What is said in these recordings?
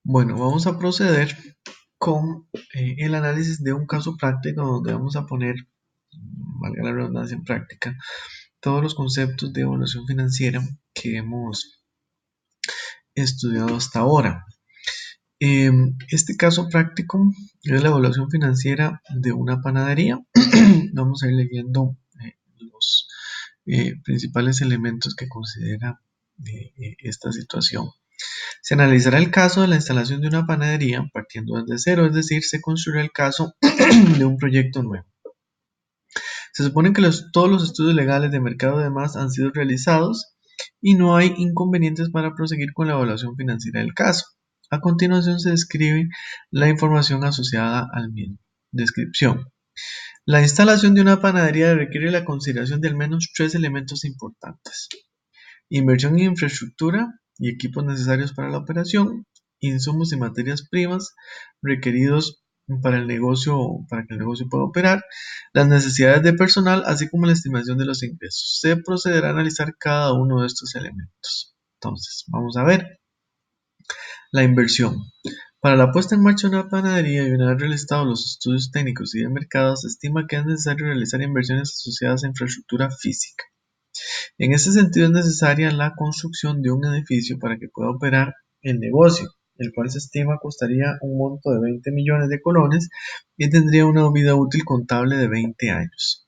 Bueno, vamos a proceder con el análisis de un caso práctico donde vamos a poner, valga la redundancia en práctica, todos los conceptos de evaluación financiera que hemos estudiado hasta ahora. Este caso práctico es la evaluación financiera de una panadería. Vamos a ir leyendo los principales elementos que considera esta situación. Se analizará el caso de la instalación de una panadería partiendo desde cero, es decir, se construirá el caso de un proyecto nuevo. Se supone que todos los estudios legales de mercado y demás han sido realizados y no hay inconvenientes para proseguir con la evaluación financiera del caso. A continuación se describe la información asociada al mismo. Descripción. La instalación de una panadería requiere la consideración de al menos tres elementos importantes: inversión en infraestructura y equipos necesarios para la operación, insumos y materias primas requeridos para que el negocio pueda operar, las necesidades de personal, así como la estimación de los ingresos. Se procederá a analizar cada uno de estos elementos. Entonces, vamos a ver la inversión. Para la puesta en marcha de una panadería y una vez realizados los estudios técnicos y de mercado, se estima que es necesario realizar inversiones asociadas a infraestructura física. En ese sentido, es necesaria la construcción de un edificio para que pueda operar el negocio, el cual se estima costaría un monto de 20 millones de colones y tendría una vida útil contable de 20 años.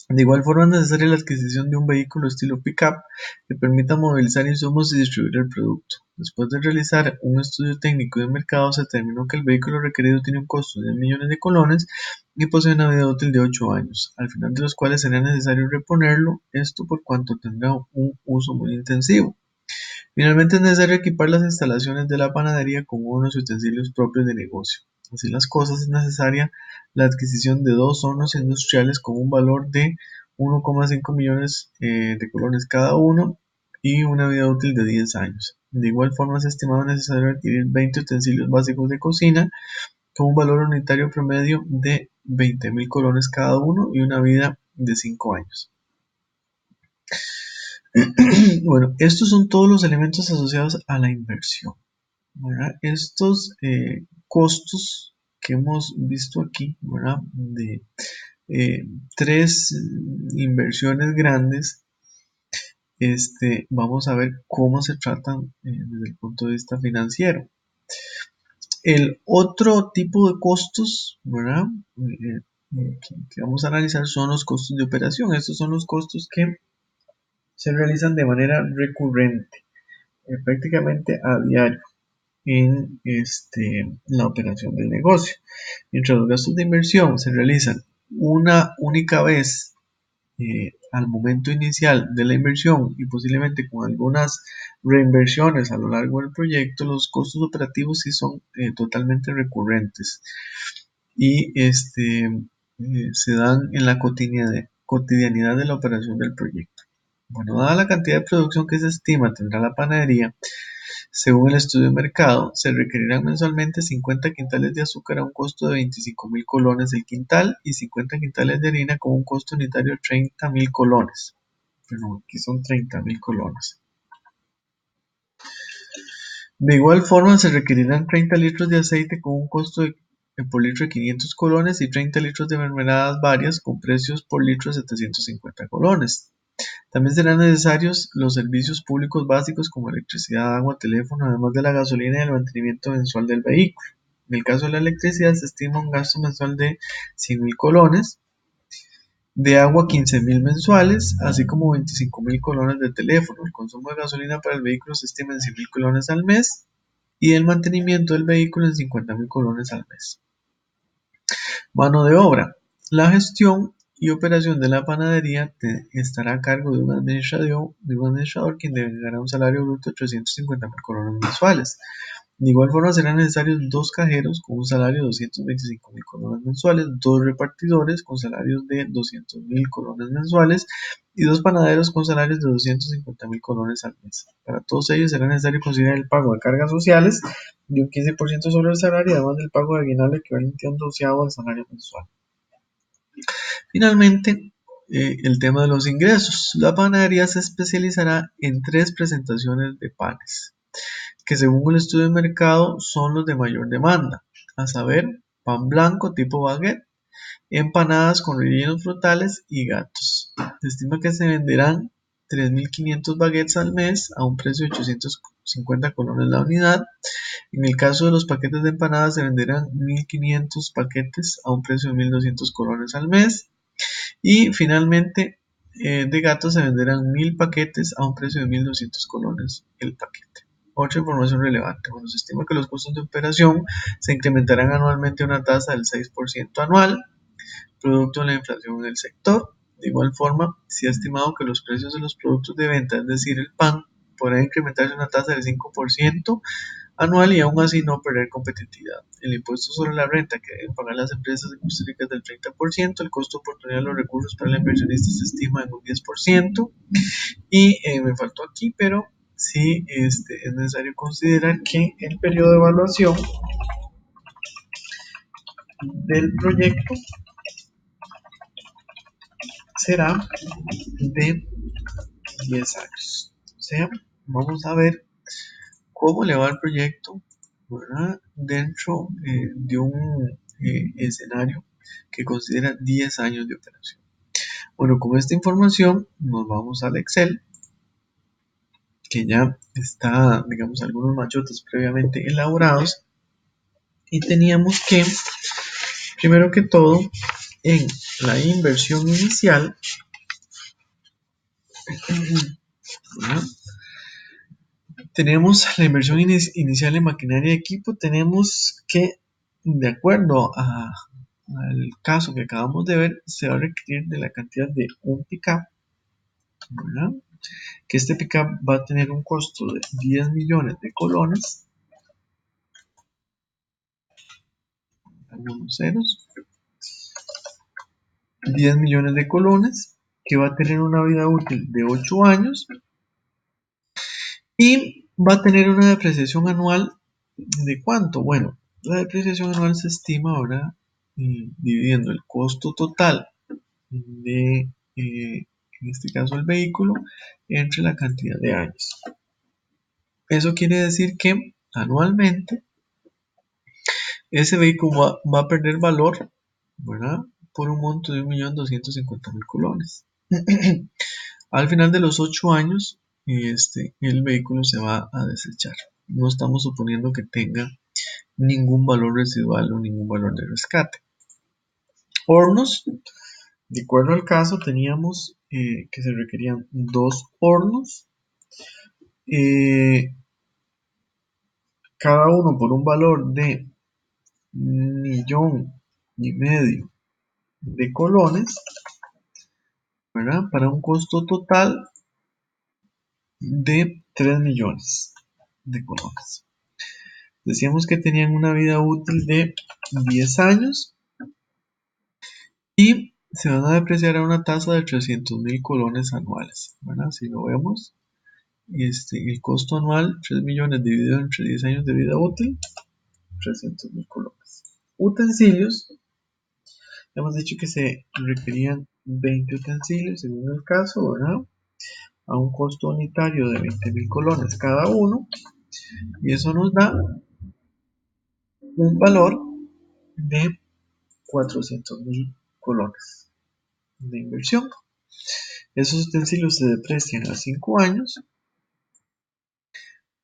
De igual forma, es necesaria la adquisición de un vehículo estilo pick-up que permita movilizar insumos y distribuir el producto. Después de realizar un estudio técnico de mercado, se determinó que el vehículo requerido tiene un costo de 10 millones de colones y posee una vida útil de 8 años, al final de los cuales será necesario reponerlo, esto por cuanto tendrá un uso muy intensivo. Finalmente, es necesario equipar las instalaciones de la panadería con unos utensilios propios de negocio. Así las cosas, es necesaria la adquisición de dos hornos industriales con un valor de 1,5 millones de colones cada uno y una vida útil de 10 años. De igual forma, se estimaba necesario adquirir 20 utensilios básicos de cocina con un valor unitario promedio de 20.000 colones cada uno y una vida de 5 años. Bueno, estos son todos los elementos asociados a la inversión, ¿verdad? Estos costos que hemos visto aquí, ¿verdad? De tres inversiones grandes, vamos a ver cómo se tratan desde el punto de vista financiero. El otro tipo de costos, ¿verdad? Que vamos a analizar son los costos de operación. Estos son los costos que se realizan de manera recurrente, prácticamente a diario en la operación del negocio. Mientras los gastos de inversión se realizan una única vez al momento inicial de la inversión y posiblemente con algunas reinversiones a lo largo del proyecto, los costos operativos sí son totalmente recurrentes y se dan en la cotidianidad de la operación del proyecto. Bueno, dada la cantidad de producción que se estima tendrá la panadería, según el estudio de mercado, se requerirán mensualmente 50 quintales de azúcar a un costo de 25.000 colones el quintal y 50 quintales de harina con un costo unitario de 30.000 colones. Bueno, aquí son 30.000 colones. De igual forma, se requerirán 30 litros de aceite con un costo por litro de 500 colones y 30 litros de mermeladas varias con precios por litro de 750 colones. También serán necesarios los servicios públicos básicos como electricidad, agua, teléfono, además de la gasolina y el mantenimiento mensual del vehículo. En el caso de la electricidad se estima un gasto mensual de 100.000 colones, de agua 15.000 mensuales, así como 25.000 colones de teléfono. El consumo de gasolina para el vehículo se estima en 100.000 colones al mes y el mantenimiento del vehículo en 50.000 colones al mes. Mano de obra. La gestión y operación de la panadería estará a cargo de un administrador quien deberá un salario bruto de 350.000 colones mensuales. De igual forma serán necesarios dos cajeros con un salario de 225.000 colones mensuales, dos repartidores con salarios de 200.000 colones mensuales y dos panaderos con salarios de 250.000 colones al mes. Para todos ellos será necesario considerar el pago de cargas sociales de un 15% sobre el salario, además del pago de aguinaldo equivalente a un doceavo del salario mensual. Finalmente, el tema de los ingresos. La panadería se especializará en tres presentaciones de panes, que según el estudio de mercado son los de mayor demanda, a saber, pan blanco tipo baguette, empanadas con rellenos frutales y gatos. Se estima que se venderán 3.500 baguettes al mes a un precio de 850 colones la unidad. En el caso de los paquetes de empanadas se venderán 1.500 paquetes a un precio de 1.200 colones al mes. Y finalmente de gatos se venderán 1.000 paquetes a un precio de 1.200 colones el paquete. Otra información relevante. Bueno, se estima que los costos de operación se incrementarán anualmente a una tasa del 6% anual, producto de la inflación en el sector. De igual forma, se ha estimado que los precios de los productos de venta, es decir, el pan, podrán incrementarse a una tasa del 5% anual y aún así no perder competitividad. El impuesto sobre la renta que deben pagar las empresas en Costa Rica es del 30%, el costo de oportunidad de los recursos para el inversionista se estima en un 10%, y me faltó aquí, pero sí es necesario considerar que el periodo de evaluación del proyecto será de 10 años. O sea, vamos a ver cómo le va el proyecto, ¿verdad? Dentro de un escenario que considera 10 años de operación. Bueno, con esta información nos vamos al Excel, que ya está, digamos, algunos machotes previamente elaborados, y teníamos que, primero que todo, en la inversión inicial, ¿verdad? Tenemos la inversión inicial en maquinaria y equipo, tenemos que, de acuerdo al caso que acabamos de ver, se va a requerir de la cantidad de un pickup, ¿verdad? Que este pickup va a tener un costo de 10 millones de colones, algunos ceros, 10 millones de colones, que va a tener una vida útil de 8 años y va a tener una depreciación anual de cuánto. Bueno, la depreciación anual se estima ahora dividiendo el costo total de, en este caso, el vehículo entre la cantidad de años. Eso quiere decir que anualmente ese vehículo va a perder valor, ¿verdad? Por un monto de 1.250.000 colones. Al final de los 8 años, el vehículo se va a desechar. No estamos suponiendo que tenga ningún valor residual o ningún valor de rescate. Hornos, de acuerdo al caso, teníamos que se requerían 2 hornos, eh, cada uno por un valor de 1,5 millones de colones, ¿verdad? Para un costo total de 3 millones de colones. Decíamos que tenían una vida útil de 10 años y se van a depreciar a una tasa de 300.000 colones anuales, ¿verdad? Si lo vemos, el costo anual, 3 millones dividido entre 10 años de vida útil, 300.000 colones. Utensilios, hemos dicho que se requerían 20 utensilios según el caso, ¿verdad? A un costo unitario de 20.000 colones cada uno, y eso nos da un valor de 400.000 colones de inversión. Esos utensilios se deprecian a 5 años,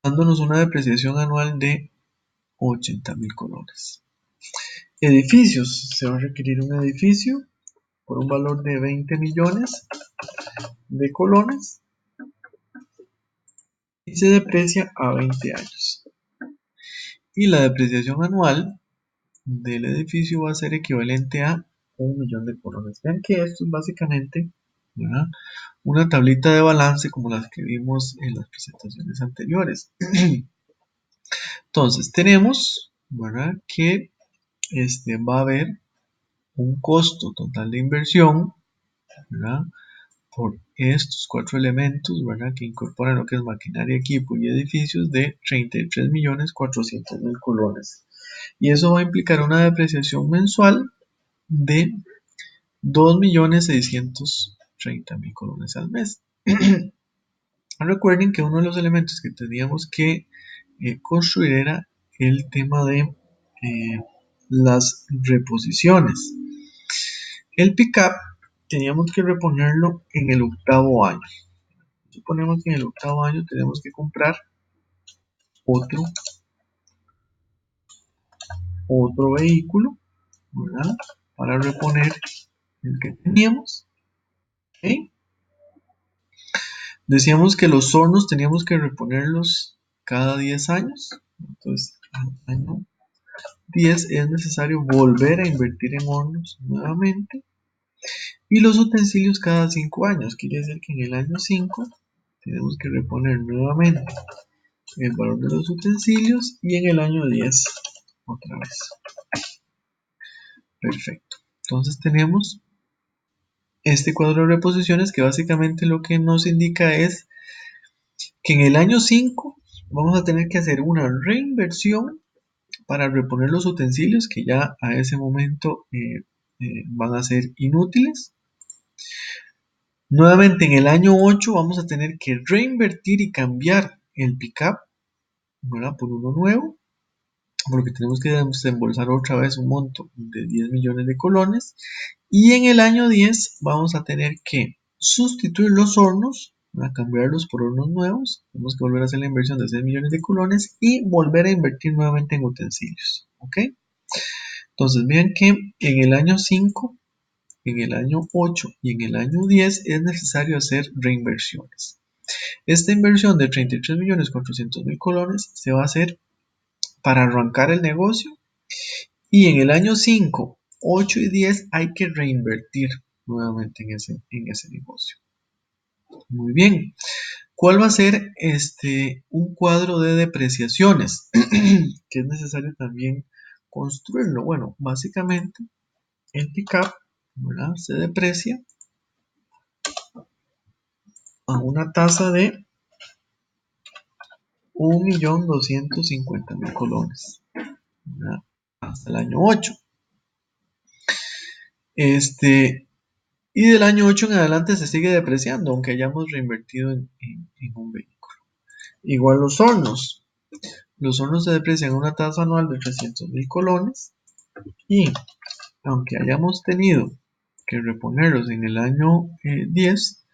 dándonos una depreciación anual de 80.000 colones. Edificios, se va a requerir un edificio por un valor de 20 millones de colones y se deprecia a 20 años. Y la depreciación anual del edificio va a ser equivalente a 1 millón de colones. Vean que esto es básicamente, ¿verdad?, una tablita de balance como las que vimos en las presentaciones anteriores. Entonces tenemos, ¿verdad?, que va a haber un costo total de inversión, ¿verdad?, por estos 4 elementos, ¿verdad?, que incorporan lo que es maquinaria, equipo y edificios, de 33.400.000 colones. Y eso va a implicar una depreciación mensual de 2.630.000 colones al mes. Recuerden que uno de los elementos que teníamos que construir era el tema de las reposiciones. El pick-up teníamos que reponerlo en el octavo año. Suponemos que en el octavo año tenemos que comprar otro vehículo, ¿verdad? Para reponer el que teníamos. ¿Ok? Decíamos que los hornos teníamos que reponerlos cada 10 años. Entonces, al año 10 es necesario volver a invertir en hornos nuevamente. Y los utensilios cada 5 años. Quiere decir que en el año 5 tenemos que reponer nuevamente el valor de los utensilios y en el año 10 otra vez. Perfecto. Entonces tenemos este cuadro de reposiciones que básicamente lo que nos indica es que en el año 5 vamos a tener que hacer una reinversión para reponer los utensilios que ya a ese momento van a ser inútiles. Nuevamente en el año 8 vamos a tener que reinvertir y cambiar el pickup, ¿verdad? Por uno nuevo, porque tenemos que desembolsar otra vez un monto de 10 millones de colones. Y en el año 10 vamos a tener que sustituir los hornos, a cambiarlos por hornos nuevos. Tenemos que volver a hacer la inversión de 6 millones de colones y volver a invertir nuevamente en utensilios. ¿Ok? Entonces vean que en el año 5, en el año 8 y en el año 10 es necesario hacer reinversiones. Esta inversión de 33.400.000 colones se va a hacer para arrancar el negocio y en el año 5, 8 y 10 hay que reinvertir nuevamente en ese negocio. Muy bien. ¿Cuál va a ser un cuadro de depreciaciones? Que es necesario también construirlo. Bueno, básicamente el pickup, ¿verdad? Se deprecia a una tasa de 1.250.000 colones, ¿verdad? Hasta el año 8. Y del año 8 en adelante se sigue depreciando, aunque hayamos reinvertido en un vehículo. Igual los hornos. Los hornos se deprecian a una tasa anual de 300.000 colones y aunque hayamos tenido que reponerlos en el año 10,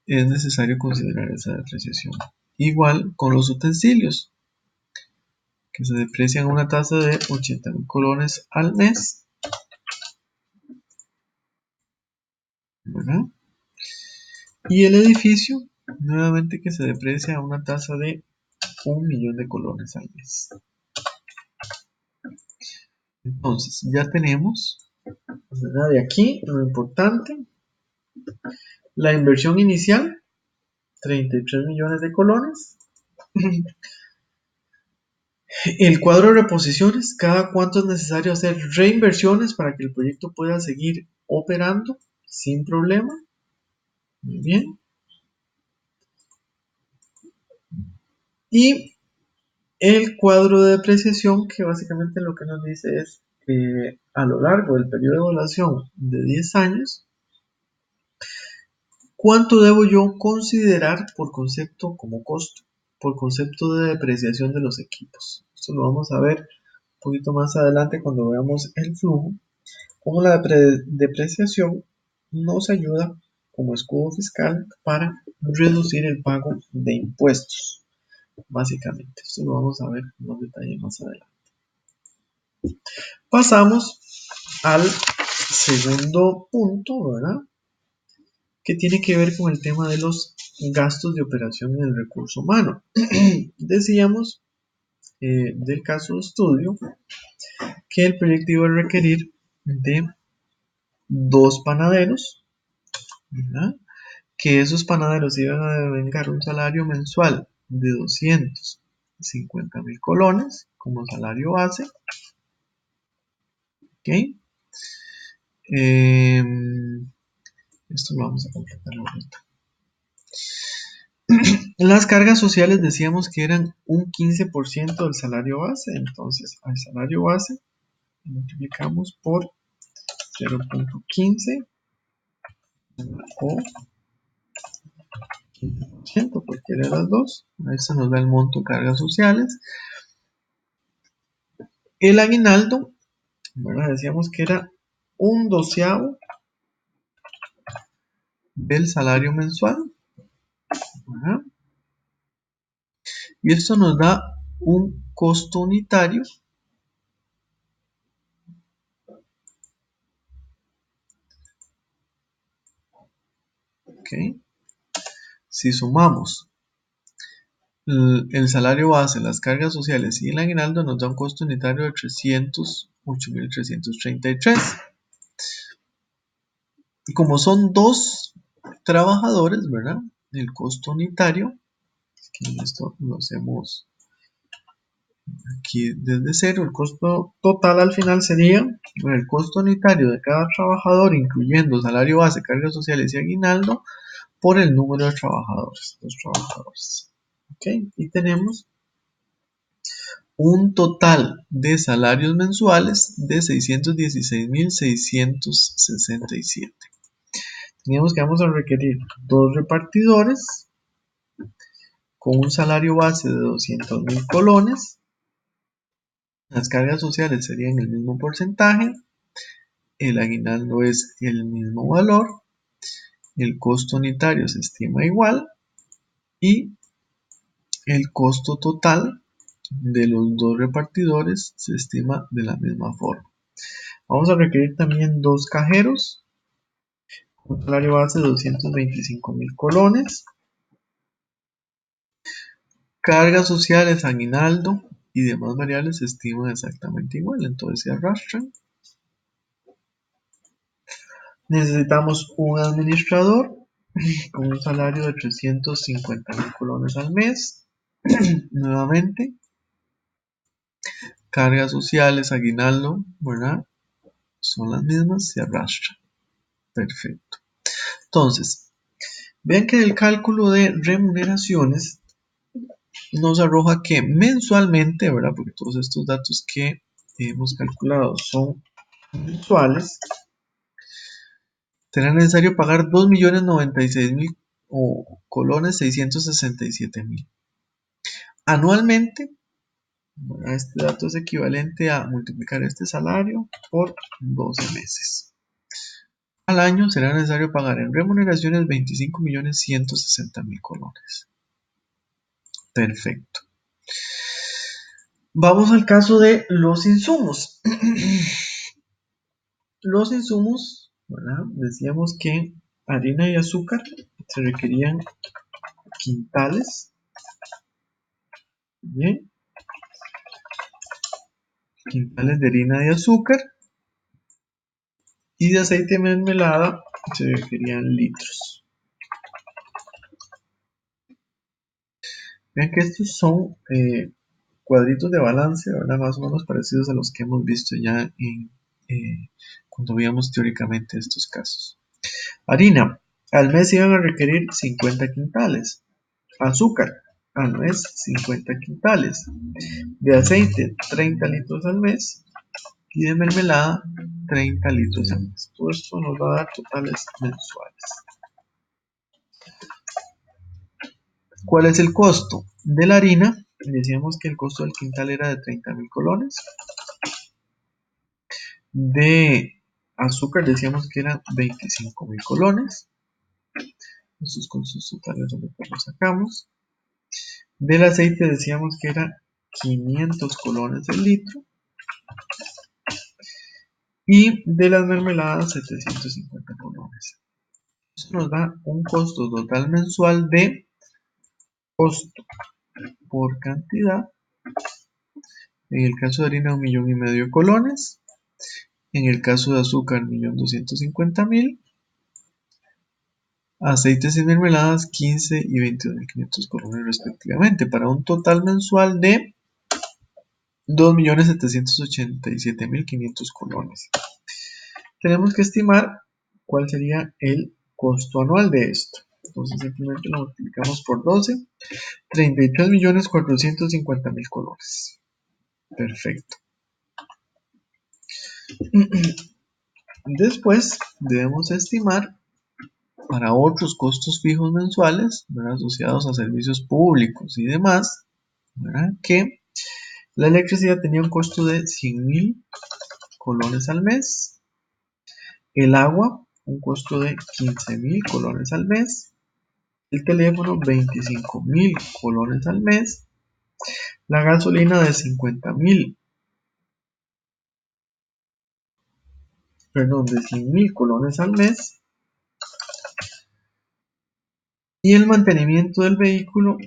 es necesario considerar esa depreciación. Igual con los utensilios, que se deprecian a una tasa de 80.000 colones al mes, ¿verdad? Y el edificio, nuevamente que se deprecia a una tasa de 1.000.000 de colones al mes. Entonces, ya tenemos, ¿verdad? De aquí, lo importante, la inversión inicial, 33 millones de colones. El cuadro de reposiciones, cada cuánto es necesario hacer reinversiones para que el proyecto pueda seguir operando sin problema. Muy bien. Y el cuadro de depreciación, que básicamente lo que nos dice es que a lo largo del periodo de evaluación de 10 años, ¿cuánto debo yo considerar por concepto como costo? Por concepto de depreciación de los equipos. Esto lo vamos a ver un poquito más adelante cuando veamos el flujo. Como la depreciación nos ayuda como escudo fiscal para reducir el pago de impuestos, básicamente. Esto lo vamos a ver en más detalle más adelante. Pasamos al segundo punto, ¿verdad? Que tiene que ver con el tema de los gastos de operación en el recurso humano. Decíamos del caso de estudio que el proyecto iba a requerir de 2 panaderos, ¿verdad? Que esos panaderos iban a devengar un salario mensual de 250.000 colones como salario base. ¿Ok? Esto lo vamos a completar ahorita. Las cargas sociales decíamos que eran un 15% del salario base, entonces al salario base multiplicamos por 0.15 o 15%, cualquiera de las dos. Esta nos da el monto de cargas sociales. El aguinaldo, ¿verdad? Decíamos que era un doceavo del salario mensual, ¿verdad? Y esto nos da un costo unitario, ¿ok? Si sumamos el salario base, las cargas sociales y el aguinaldo, nos da un costo unitario de 308.333. Y como son dos trabajadores, ¿verdad? El costo unitario, que esto lo hacemos aquí desde cero, el costo total al final sería el costo unitario de cada trabajador, incluyendo salario base, cargas sociales y aguinaldo, por el número de trabajadores, los trabajadores. ¿Ok? Y tenemos un total de salarios mensuales de 616.667. Teníamos que vamos a requerir dos repartidores con un salario base de 200.000 colones. Las cargas sociales serían el mismo porcentaje, el aguinaldo es el mismo valor, el costo unitario se estima igual y el costo total de los dos repartidores se estima de la misma forma. Vamos a requerir también dos cajeros, un salario base de 225.000 colones, cargas sociales, aguinaldo y demás variables se estiman exactamente igual, entonces se arrastran. Necesitamos un administrador con un salario de 350.000 colones al mes. Nuevamente, cargas sociales, aguinaldo, ¿verdad? Son las mismas, se arrastran. Perfecto. Entonces, vean que el cálculo de remuneraciones nos arroja que mensualmente, ¿verdad? Porque todos estos datos que hemos calculado son mensuales, será necesario pagar 2.096.000 o colones 667.000. Anualmente, ¿verdad? Este dato es equivalente a multiplicar este salario por 12 meses. Al año será necesario pagar en remuneraciones 25.160.000 colones. Perfecto. Vamos al caso de los insumos. Los insumos, ¿verdad? Decíamos que harina y azúcar se requerían quintales. Bien. Quintales de harina y azúcar. Y de aceite de mermelada se requerían litros. Vean que estos son cuadritos de balance, ¿verdad? Más o menos parecidos a los que hemos visto ya cuando veíamos teóricamente estos casos. Harina, al mes iban a requerir 50 quintales. Azúcar, al mes 50 quintales. De aceite, 30 litros al mes. Y de mermelada, 30 litros al mes. Todo esto nos va a dar totales mensuales. ¿Cuál es el costo de la harina? Decíamos que el costo del quintal era de 30.000 colones. De azúcar decíamos que eran 25.000 colones. Estos costos totales son los que los sacamos. Del aceite decíamos que era 500 colones el litro. Y de las mermeladas 750 colones. Eso nos da un costo total mensual de costo por cantidad. En el caso de harina, 1,5 millones de colones. En el caso de azúcar, 1.250.000. Aceites y mermeladas, 15 y 22.500 colones respectivamente, para un total mensual de 2.787.500 colones. Tenemos que estimar cuál sería el costo anual de esto. Entonces simplemente lo multiplicamos por 12, 33.450.000 colones. Perfecto. Después debemos estimar para otros costos fijos mensuales, ¿verdad? Asociados a servicios públicos y demás, ¿verdad? Que la electricidad tenía un costo de 100.000 colones al mes, el agua un costo de 15.000 colones al mes, el teléfono 25.000 colones al mes, la gasolina de 50.000, perdón, de 100.000 colones al mes, y el mantenimiento del vehículo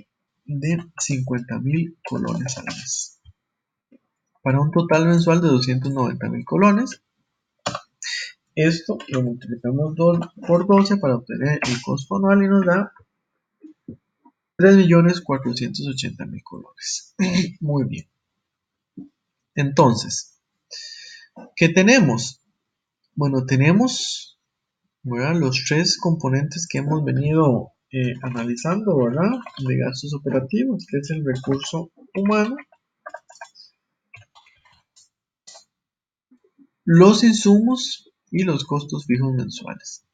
de 50.000 colones al mes, para un total mensual de 290.000 colones. Esto lo multiplicamos por 12 para obtener el costo anual y nos da 3.480.000 colones. Muy bien. Entonces, ¿qué tenemos? Bueno, tenemos, ¿verdad?, los tres componentes que hemos venido analizando, ¿verdad?, de gastos operativos, que es el recurso humano, los insumos y los costos fijos mensuales.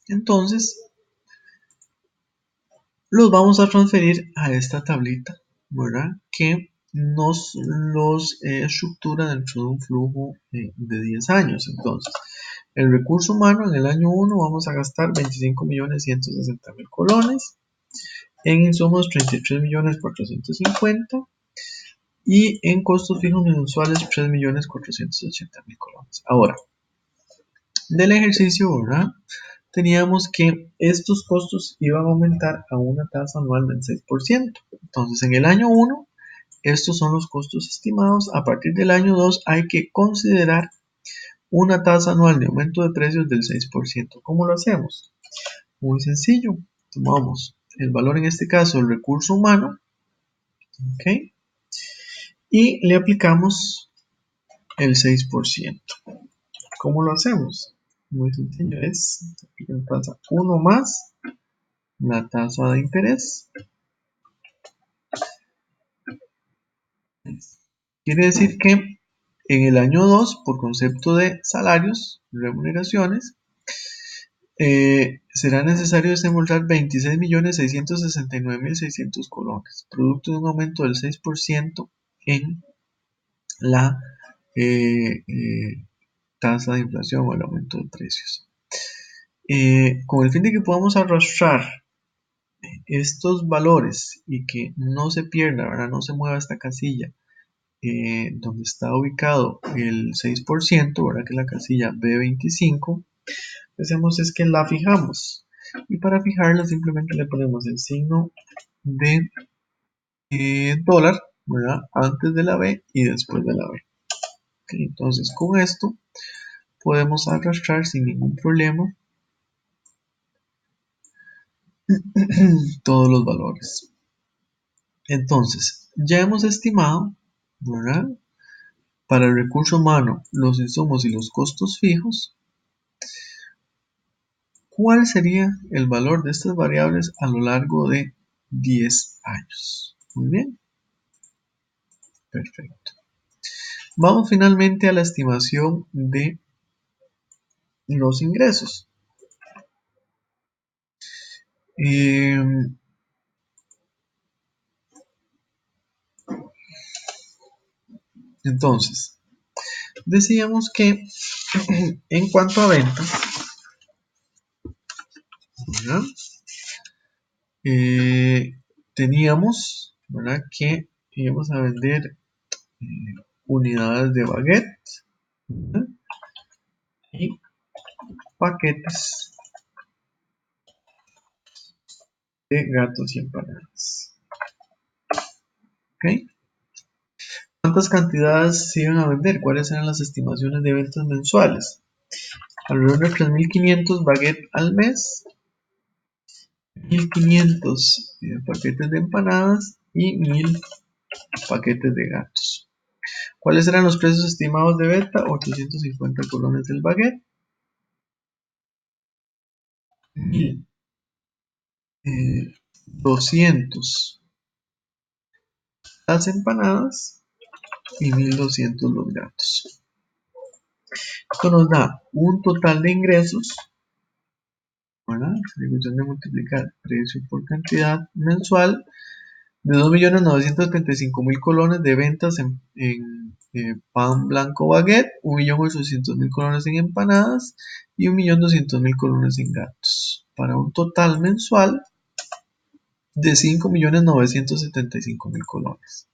Entonces, los vamos a transferir a esta tablita, ¿verdad?, que nos los estructura dentro de un flujo de 10 años. Entonces, el recurso humano en el año 1 vamos a gastar 25.160.000 colones, en insumos 33.450.000 y en costos fijos mensuales 3.480.000 colones. Ahora, del ejercicio, ¿verdad?, teníamos que estos costos iban a aumentar a una tasa anual del 6%. Entonces, en el año 1, estos son los costos estimados. A partir del año 2 hay que considerar una tasa anual de aumento de precios del 6%. ¿Cómo lo hacemos? Muy sencillo. Tomamos el valor, en este caso, el recurso humano, ¿ok?, y le aplicamos el 6%. ¿Cómo lo hacemos? Muy sencillo. Es la tasa 1 más la tasa de interés. Quiere decir que en el año 2, por concepto de salarios, remuneraciones, será necesario desembolsar 26.669.600 colones, producto de un aumento del 6% en la tasa de inflación o el aumento de precios. Con el fin de que podamos arrastrar estos valores y que no se pierda, ¿verdad?, no se mueva esta casilla donde está ubicado el 6%, ¿verdad?, que es la casilla B25, lo que hacemos es que la fijamos. Y para fijarla simplemente le ponemos el signo de dólar, ¿verdad?, antes de la B y después de la B. Okay, entonces con esto podemos arrastrar sin ningún problema todos los valores. Entonces, ya hemos estimado, ¿verdad?, para el recurso humano, los insumos y los costos fijos, ¿cuál sería el valor de estas variables a lo largo de 10 años? Muy bien. Perfecto. Vamos finalmente a la estimación de los ingresos. Entonces, decíamos que en cuanto a ventas, ¿verdad?, teníamos, ¿verdad?, que íbamos a vender unidades de baguette, ¿verdad?, y paquetes de gatos y empanadas. ¿Ok? ¿Cuántas cantidades se iban a vender? ¿Cuáles eran las estimaciones de ventas mensuales? Alrededor de 3.500 baguettes al mes, 1.500 paquetes de empanadas y 1.000 paquetes de gatos. ¿Cuáles eran los precios estimados de venta? 850 colones del baguette, 1.200 las empanadas y 1.200 los gatos. Esto nos da un total de ingresos ¿verdad? Distribución de multiplicar precio por cantidad mensual de 2.975.000 colones de ventas en pan blanco baguette, 1.800.000 colones en empanadas y 1.200.000 colones en gatos, para un total mensual de 5.975.000 colones.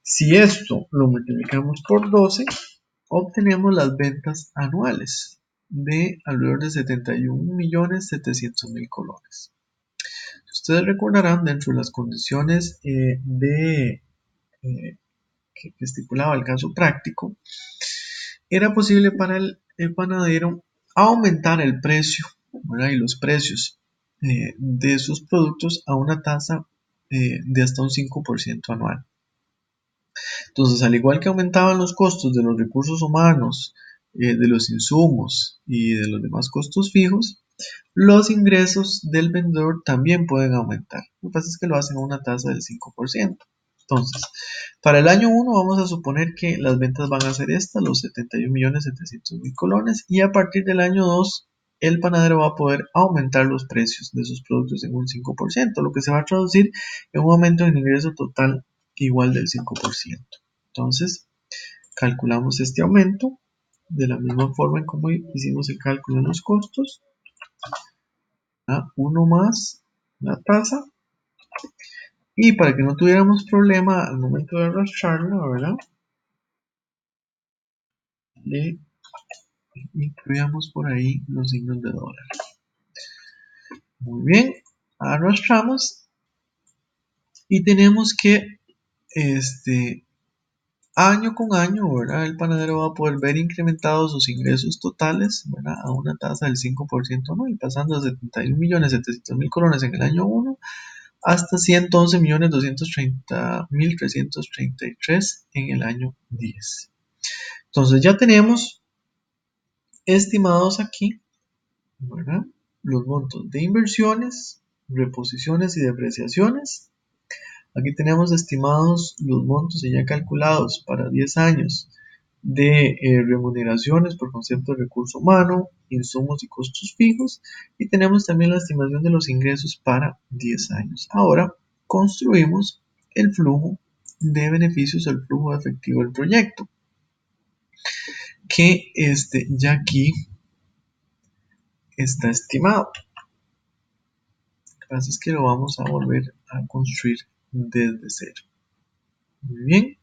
Si esto lo multiplicamos por 12, obtenemos las ventas anuales de alrededor de 71.700.000 colones. Ustedes recordarán, dentro de las condiciones que estipulaba el caso práctico, era posible para el panadero aumentar el precio, ¿verdad? Y los precios de sus productos a una tasa de hasta un 5% anual. Entonces, al igual que aumentaban los costos de los recursos humanos, de los insumos y de los demás costos fijos, los ingresos del vendedor también pueden aumentar. Lo que pasa es que lo hacen a una tasa del 5%. Entonces, para el año 1 vamos a suponer que las ventas van a ser estas, los 71.700.000 colones, y a partir del año 2 el panadero va a poder aumentar los precios de sus productos en un 5%, lo que se va a traducir en un aumento en ingreso total igual del 5%. Entonces, calculamos este aumento de la misma forma en como hicimos el cálculo de los costos. 1 más la tasa, y para que no tuviéramos problema al momento de arrastrarla, ¿verdad? Le incluíamos por ahí los signos de dólar. Muy bien, arrastramos y tenemos que año con año, ¿verdad? El panadero va a poder ver incrementados sus ingresos totales, ¿verdad? A una tasa del 5%, ¿no? Y pasando de 71.700.000 colones en el año 1 hasta 111.230.333 en el año 10. Entonces ya tenemos estimados aquí, ¿verdad? Los montos de inversiones, reposiciones y depreciaciones. Aquí tenemos estimados los montos y ya calculados para 10 años de remuneraciones por concepto de recurso humano, insumos y costos fijos, y tenemos también la estimación de los ingresos para 10 años. Ahora construimos el flujo de beneficios, el flujo de efectivo del proyecto, que ya aquí está estimado. Lo que pasa es que lo vamos a volver a construir desde cero. Muy bien.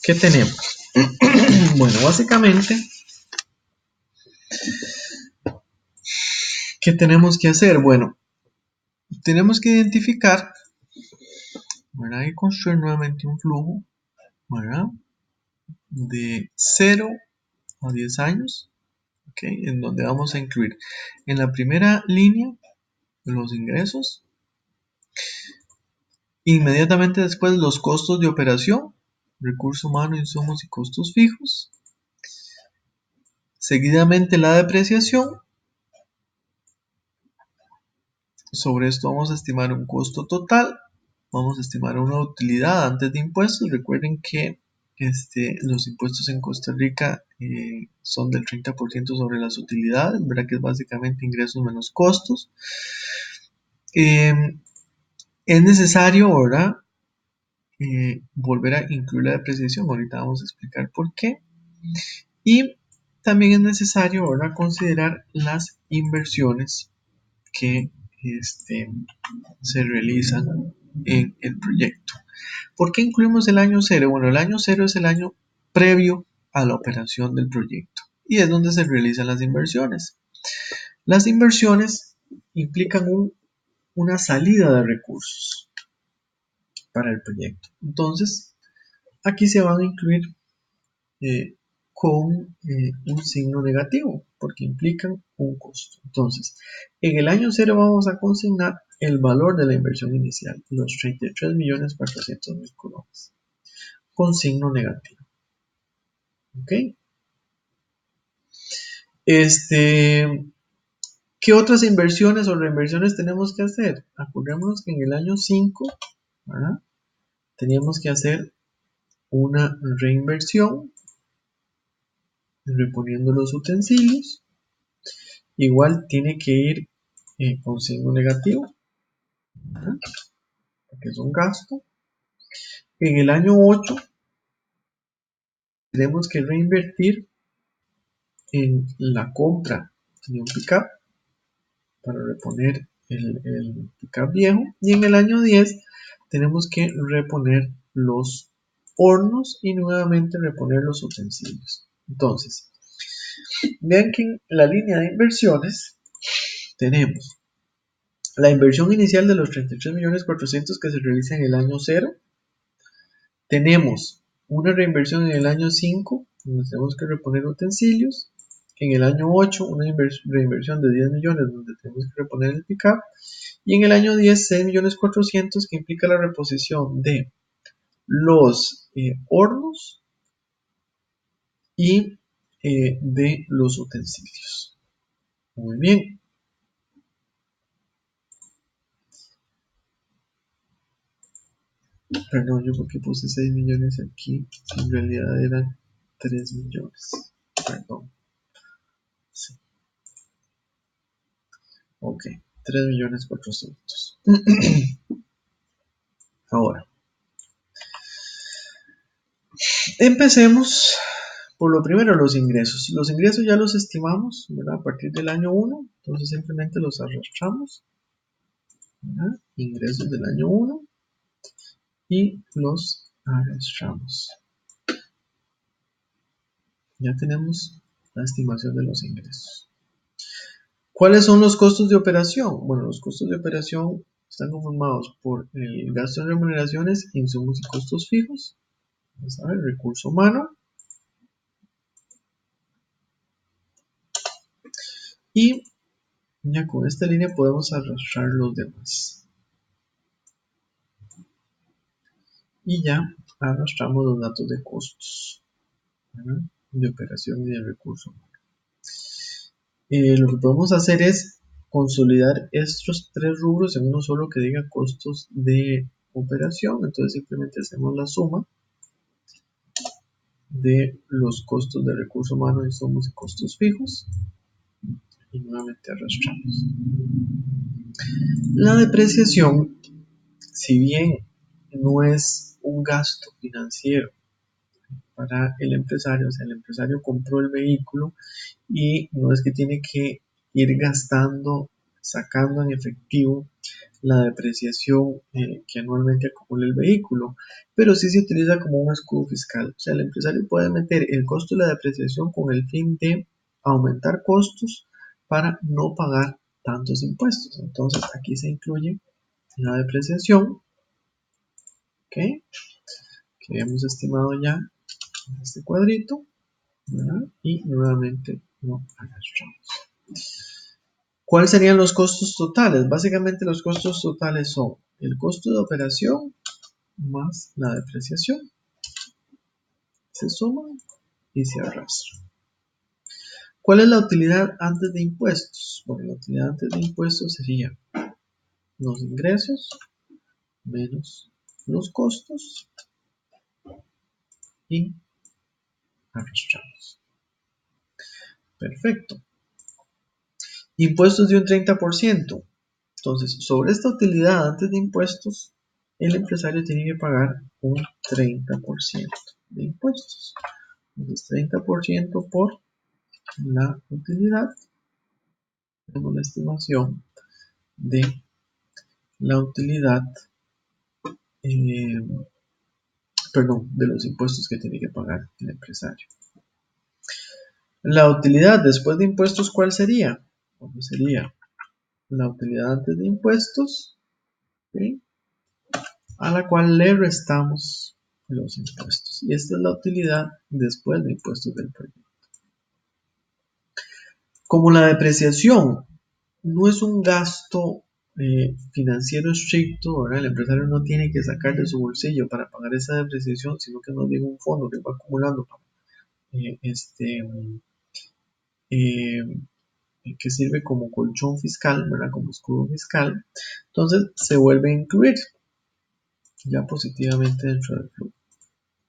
¿Qué tenemos? Bueno, básicamente, ¿qué tenemos que hacer? Bueno, tenemos que identificar, ¿verdad? Y construir nuevamente un flujo, ¿verdad? De 0 a 10 años, ¿ok? En donde vamos a incluir en la primera línea los ingresos, inmediatamente después los costos de operación, recurso humano, insumos y costos fijos, seguidamente la depreciación. Sobre esto vamos a estimar un costo total, vamos a estimar una utilidad antes de impuestos. Recuerden que los impuestos en Costa Rica son del 30% sobre las utilidades, ¿verdad? Que es básicamente ingresos menos costos. Es necesario, ¿verdad? Volver a incluir la depreciación. Ahorita vamos a explicar por qué. Y también es necesario, ¿verdad? Considerar las inversiones que se realizan en el proyecto. ¿Por qué incluimos el año 0? Bueno, el año 0 es el año previo a la operación del proyecto y es donde se realizan las inversiones. Las inversiones implican una salida de recursos para el proyecto. Entonces, aquí se van a incluir con un signo negativo porque implican un costo. Entonces, en el año 0 vamos a consignar el valor de la inversión inicial, los 33.400.000 colones, con signo negativo. ¿Ok? ¿Qué otras inversiones o reinversiones tenemos que hacer? Acordémonos que en el año 5, ¿verdad? Teníamos que hacer una reinversión, reponiendo los utensilios. Igual tiene que ir con signo negativo, ¿verdad? Porque es un gasto. En el año 8 tenemos que reinvertir en la compra de un pickup para reponer el pickup viejo. Y en el año 10 tenemos que reponer los hornos y nuevamente reponer los utensilios. Entonces, vean que en la línea de inversiones tenemos la inversión inicial de los 33.400.000 que se realiza en el año 0. Tenemos una reinversión en el año 5, donde tenemos que reponer utensilios. En el año 8, una reinversión de 10 millones, donde tenemos que reponer el pickup. Y en el año 10, 6.400.000, que implica la reposición de los hornos y de los utensilios. Muy bien. Perdón, yo porque puse 6 millones aquí. En realidad eran 3 millones. Perdón. Sí. Ok. 3.400.000. Ahora, empecemos por lo primero, los ingresos. Los ingresos ya los estimamos, ¿verdad? A partir del año 1. Entonces simplemente los arrastramos, ¿verdad? Ingresos del año 1 y los arrastramos. Ya tenemos la estimación de los ingresos. ¿Cuáles son los costos de operación? Bueno, los costos de operación están conformados por el gasto en remuneraciones, insumos y costos fijos. Vamos a ver, recurso humano. Y ya con esta línea podemos arrastrar los demás. Y ya arrastramos los datos de costos, ¿verdad? De operación y de recurso humano. Lo que podemos hacer es consolidar estos tres rubros en uno solo que diga costos de operación. Entonces simplemente hacemos la suma de los costos de recurso humano, insumos y costos fijos y nuevamente arrastramos. La depreciación, si bien no es un gasto financiero para el empresario, o sea, el empresario compró el vehículo y no es que tiene que ir gastando, sacando en efectivo la depreciación que anualmente acumula el vehículo, pero sí se utiliza como un escudo fiscal. O sea, el empresario puede meter el costo de la depreciación con el fin de aumentar costos para no pagar tantos impuestos. Entonces aquí se incluye la depreciación, ¿okay? Que hemos estimado ya en este cuadrito, ¿verdad? Y nuevamente lo arrastramos. ¿Cuáles serían los costos totales? Básicamente los costos totales son el costo de operación más la depreciación. Se suman y se arrastran. ¿Cuál es la utilidad antes de impuestos? Bueno, la utilidad antes de impuestos sería los ingresos menos los costos y arrastramos. Perfecto. Impuestos de un 30%. Entonces, sobre esta utilidad antes de impuestos, el empresario tiene que pagar un 30% de impuestos. Entonces, 30% por la utilidad. Tenemos la estimación de la utilidad, eh, de los impuestos que tiene que pagar el empresario. La utilidad después de impuestos, ¿cuál sería? Bueno, sería la utilidad antes de impuestos, ¿sí? A la cual le restamos los impuestos. Y esta es la utilidad después de impuestos del proyecto. Como la depreciación no es un gasto financiero estricto, ¿verdad? El empresario no tiene que sacar de su bolsillo para pagar esa depreciación, sino que no tiene un fondo que va acumulando para, eh, que sirve como colchón fiscal, ¿verdad? Como escudo fiscal. Entonces se vuelve a incluir ya positivamente dentro del flujo.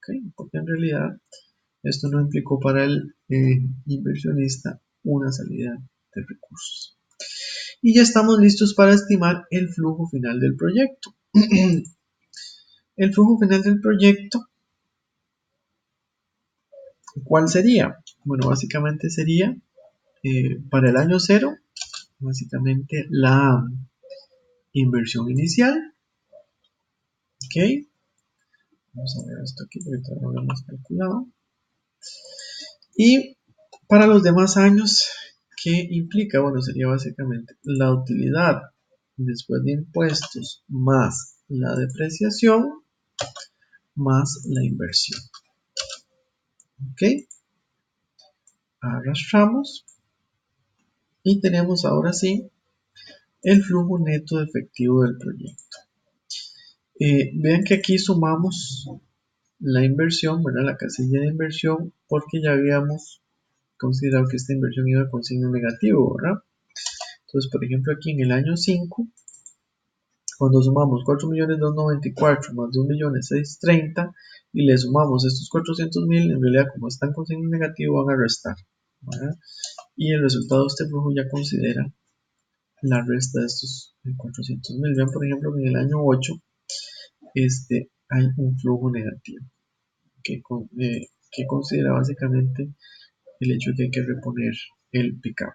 ¿ok? Porque en realidad esto no implicó para el inversionista una salida de recursos. Y ya estamos listos para estimar el flujo final del proyecto. El flujo final del proyecto, ¿cuál sería? Bueno, básicamente sería para el año cero, básicamente la inversión inicial, ¿ok? Vamos a ver esto aquí porque todavía no lo hemos calculado. Y para los demás años, ¿qué implica? Bueno, sería básicamente la utilidad después de impuestos más la depreciación más la inversión. ¿Ok? Arrastramos y tenemos ahora sí el flujo neto de efectivo del proyecto. Vean que aquí sumamos la inversión, ¿verdad? La casilla de inversión, porque ya habíamos considerado que esta inversión iba con signo negativo, ¿verdad? Entonces, por ejemplo, aquí en el año 5, cuando sumamos 4.294.000 más 2.630.000 y le sumamos estos 400.000, en realidad como están con signo negativo van a restar, ¿verdad? Y el resultado de este flujo ya considera la resta de estos 400.000. Vean, por ejemplo, que en el año 8 hay un flujo negativo que considera básicamente el hecho de que hay que reponer el pick-up.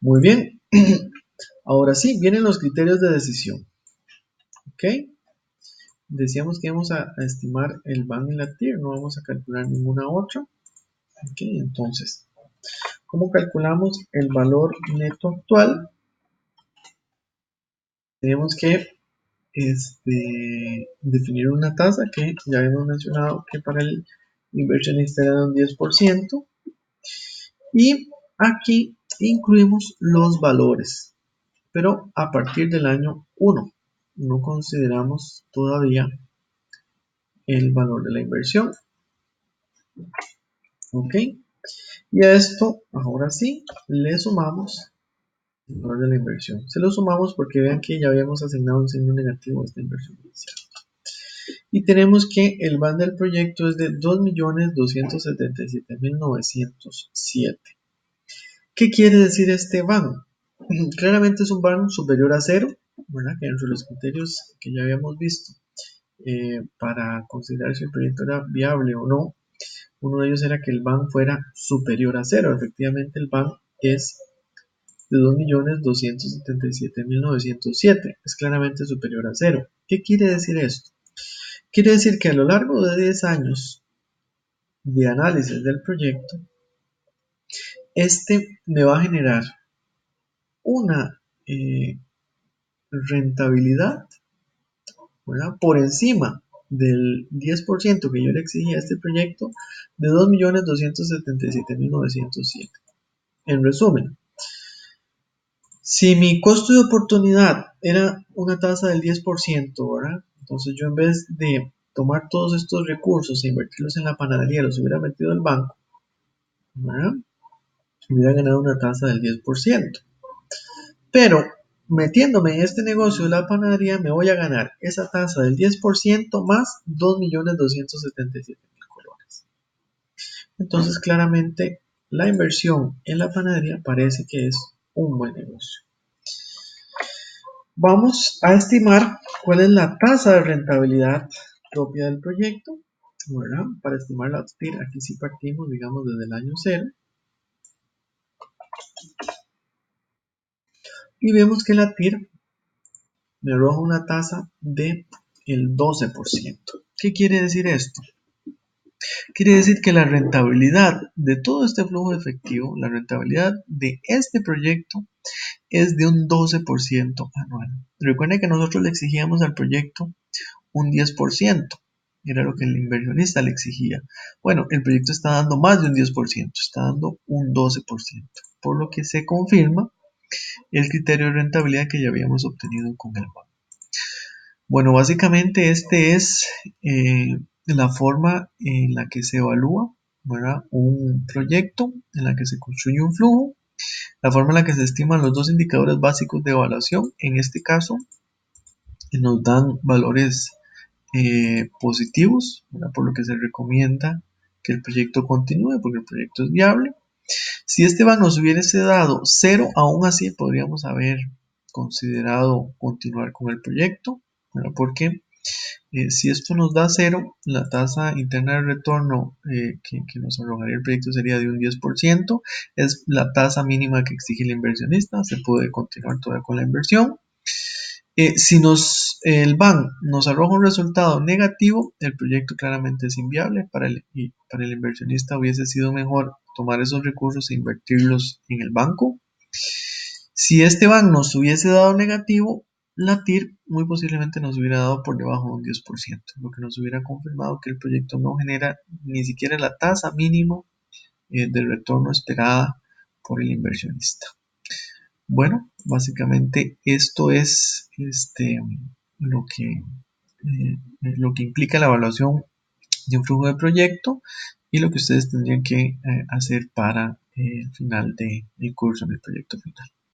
Muy bien, ahora sí, vienen los criterios de decisión. ¿Ok? Decíamos que íbamos a estimar el BAN y la TIR, no vamos a calcular ninguna otra. ¿Ok? Entonces, ¿cómo calculamos el valor neto actual? Tenemos que definir una tasa que ya hemos mencionado que para el inversionista era de un 10%. Y aquí incluimos los valores, pero a partir del año 1. No consideramos todavía el valor de la inversión. ¿Ok? Y a esto, ahora sí, le sumamos el valor de la inversión. Se lo sumamos porque vean que ya habíamos asignado un signo negativo a esta inversión inicial. Y tenemos que el BAN del proyecto es de 2.277.907. ¿Qué quiere decir este BAN? Claramente es un BAN superior a cero, ¿verdad? Que dentro de los criterios que ya habíamos visto para considerar si el proyecto era viable o no, uno de ellos era que el BAN fuera superior a cero. Efectivamente, el BAN es de 2.277.907. Es claramente superior a cero. ¿Qué quiere decir esto? Quiere decir que a lo largo de 10 años de análisis del proyecto, me va a generar una rentabilidad, ¿verdad? Por encima del 10% que yo le exigía a este proyecto de 2.277.907. En resumen, si mi costo de oportunidad era una tasa del 10%, ¿verdad? Entonces yo en vez de tomar todos estos recursos e invertirlos en la panadería, los hubiera metido al banco, ¿verdad? Hubiera ganado una tasa del 10%. Pero metiéndome en este negocio de la panadería me voy a ganar esa tasa del 10% más 2.277.000 colones. Entonces claramente la inversión en la panadería parece que es un buen negocio. Vamos a estimar cuál es la tasa de rentabilidad propia del proyecto, ¿verdad? Para estimar la TIR, aquí sí partimos, digamos, desde el año 0. Y vemos que la TIR me arroja una tasa de el 12%. ¿Qué quiere decir esto? Quiere decir que la rentabilidad de todo este flujo de efectivo, la rentabilidad de este proyecto es de un 12% anual. Recuerden que nosotros le exigíamos al proyecto un 10%. Era lo que el inversionista le exigía. Bueno, el proyecto está dando más de un 10%, está dando un 12%, por lo que se confirma el criterio de rentabilidad que ya habíamos obtenido con el banco. Bueno, básicamente este es la forma en la que se evalúa, ¿verdad? Un proyecto, en la que se construye un flujo, la forma en la que se estiman los dos indicadores básicos de evaluación. En este caso, nos dan valores positivos, ¿verdad? Por lo que se recomienda que el proyecto continúe porque el proyecto es viable. Si este van nos hubiese dado 0, aún así podríamos haber considerado continuar con el proyecto, ¿verdad? Porque si esto nos da 0, la tasa interna de retorno que nos arrojaría el proyecto sería de un 10%, es la tasa mínima que exige el inversionista, se puede continuar todavía con la inversión. Si el BAN nos arroja un resultado negativo, el proyecto claramente es inviable y para el inversionista hubiese sido mejor tomar esos recursos e invertirlos en el banco. Si este BAN nos hubiese dado negativo, la TIR muy posiblemente nos hubiera dado por debajo de un 10%, lo que nos hubiera confirmado que el proyecto no genera ni siquiera la tasa mínima del retorno esperada por el inversionista. Bueno, básicamente esto es lo que implica la evaluación de un flujo de proyecto y lo que ustedes tendrían que hacer para el final del curso en el proyecto final.